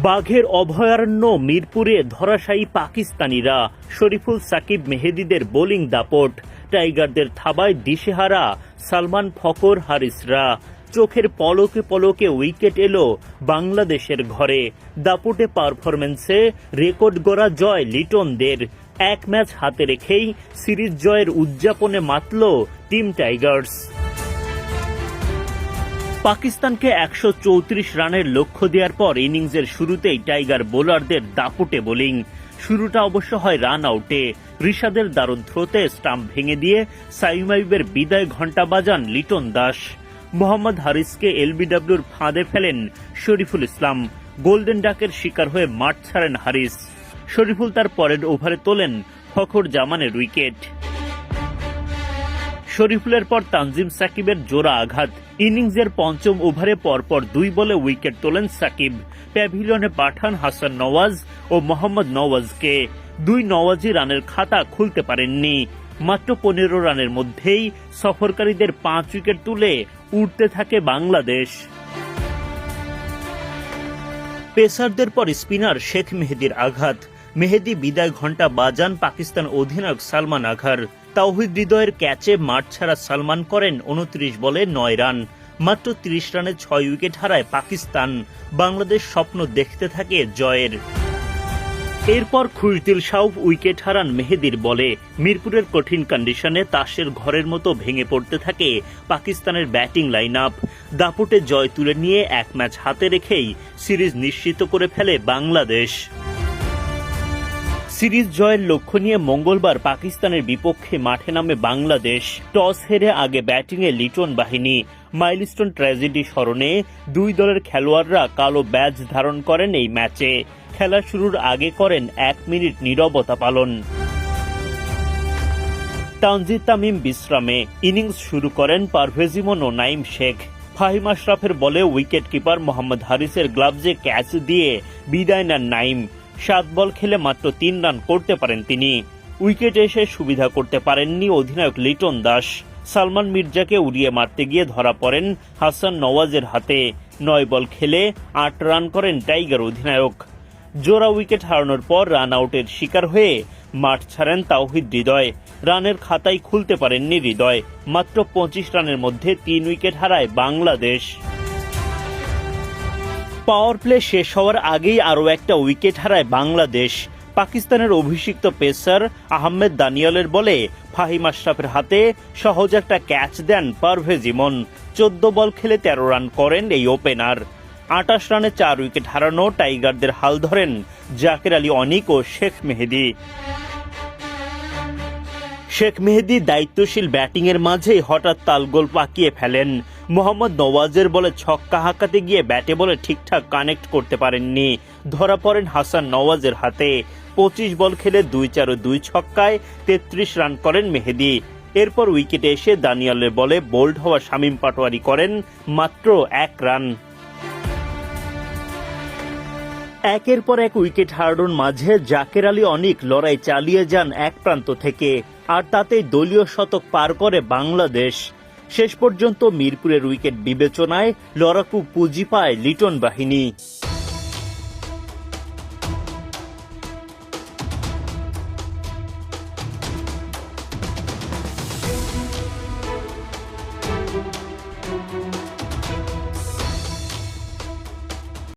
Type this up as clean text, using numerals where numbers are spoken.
বাঘের অভয়ারণ্য মিরপুরে ধরাশায়ী পাকিস্তানিরা। শরীফুল সাকিব মেহেদীদের বোলিং দাপট, টাইগারদের থাবায় দিশেহারা সালমান ফকর হারিসরা। চোখের পলকে পলকে উইকেট এলো বাংলাদেশের ঘরে। দাপটে পারফরম্যান্সে রেকর্ড গড়া জয় লিটনদের। এক ম্যাচ হাতে রেখেই সিরিজ জয়ের উদযাপনে মাতল টিম টাইগার্স। পাকিস্তানকে 134 রানের লক্ষ্য দেওয়ার পর ইনিংসের শুরুতেই টাইগার বোলারদের দাপুটে বোলিং। শুরুটা অবশ্য হয় রান আউটে। রিশাদের দারুণ থ্রোতে স্টাম্প ভেঙে দিয়ে সাইম আইয়ুবের বিদায় ঘণ্টা বাজান লিটন দাস। মোহাম্মদ হারিসকে এলবিডব্লিউর ফাঁদে ফেলেন শরীফুল ইসলাম। গোল্ডেন ডাকের শিকার হয়ে মাঠ ছাড়েন হারিস। শরীফুল তার পরের ওভারে তোলেন ফখর জামানের উইকেট। শরীফুলের পর তানজিম সাকিবের জোড়া আঘাত। ইনিংসের পঞ্চম ওভারে পরপর 2 বলে উইকেট তোলেন সাকিব। প্যাভিলিয়নে পাঠান হাসান নওয়াজ ও মোহাম্মদ নওয়াজকে। 2 নওয়াজি রানের খাতা খুলতে পারেননি। মাত্র 15 রানের মধ্যেই সফরকারীদের 5 উইকেট তুলে উঠতে থাকে বাংলাদেশ। পেসারদের পর স্পিনার শেখ মেহেদীর আঘাত। মেহেদী বিদায় ঘণ্টা বাজান পাকিস্তান অধিনায়ক সালমান আঘার। তাওহিদ হৃদয়ের ক্যাচে মাঠ ছাড়া সালমান করেন 29 বলে 9 রান। মাত্র 30 রানে 6 উইকেট হারায় পাকিস্তান। বাংলাদেশ স্বপ্ন দেখতে থাকে জয়ের। এরপর খুশদিল শাউফ উইকেট হারান মেহেদীর বলে। মিরপুরের কঠিন কন্ডিশনে তাসের ঘরের মতো ভেঙে পড়তে থাকে পাকিস্তানের ব্যাটিং লাইন আপ। দাপুটে জয় তুলে নিয়ে এক ম্যাচ হাতে রেখেই সিরিজ নিশ্চিত করে ফেলে বাংলাদেশ। সিরিজ জয়ের লক্ষ্য নিয়ে মঙ্গলবার পাকিস্তানের বিপক্ষে মাঠে নামে বাংলাদেশ। টস হেরে আগে ব্যাটিংয়ে লিটন বাহিনী। মাইলস্টোন ট্র্যাজেডি স্মরণে 2 দলের খেলোয়াড়রা কালো ব্যাজ ধারণ করেন এই ম্যাচে। খেলা শুরুর আগে করেন 1 মিনিট নীরবতা পালন। তানজিদ তামিম বিশ্রামে। ইনিংস শুরু করেন পারভেজ ইমন ও নাইম শেখ। ফাহিম আশরাফের বলে উইকেট কিপার মোহাম্মদ হারিসের গ্লাভসে ক্যাচ দিয়ে বিদায় নেন নাইম। 7 বল খেলে মাত্র 3 রান করতে পারেন তিনি। উইকেটে এসে সুবিধা করতে পারেননি অধিনায়ক লিটন দাস। সালমান মির্জাকে উড়িয়ে মারতে গিয়ে ধরা পড়েন হাসান নওয়াজের হাতে। 9 বল খেলে 8 রান করেন টাইগার অধিনায়ক। জোড়া উইকেট হারানোর পর রান আউটের শিকার হয়ে মাঠ ছাড়েন তাওহিদ হৃদয়। রানের খাতাই খুলতে পারেননি হৃদয়। মাত্র 25 রানের মধ্যে 3 উইকেট হারায় বাংলাদেশ। পাওয়ার প্লে শেষ হওয়ার আগেই আরও একটা উইকেট হারায় বাংলাদেশ। পাকিস্তানের অভিষিক্ত পেসার আহমেদ দানিয়ালের বলে ফাহিম আশরাফের হাতে সহজ একটা ক্যাচ দেন পারভেজ ইমন। 14 বল খেলে 13 রান করেন এই ওপেনার। 28 রানে 4 উইকেট হারানো টাইগারদের হাল ধরেন জাকের আলী অনিক ও শেখ মেহেদী। শেখ মেহেদী দায়িত্বশীল ব্যাটিংয়ের মাঝেই হঠাৎ তালগোল পাকিয়ে ফেলেন। মোহাম্মদ নওয়াজের বলে ছক্কা হাঁকাতে গিয়ে ব্যাটে বলে ঠিকঠাক কানেক্ট করতে পারেননি। ধরা পড়েন হাসান নওয়াজের হাতে। 25 বল খেলে 2-4 ও 2 ছক্কায় 33 রান করেন মেহেদী। এরপর উইকেটে এসে দানিয়ালের বলে বোল্ড হওয়া শামীম পাটোয়ারি করেন মাত্র 1 রান। একের পর এক উইকেট হারানোর মাঝে জাকের আলী অনিক লড়াই চালিয়ে যান এক প্রান্ত থেকে। আর তাতেই দলীয় শতক পার করে বাংলাদেশ। শেষ পর্যন্ত মিরপুরের উইকেট বিবেচনায় লড়াকু পুঁজি পায় লিটন বাহিনী।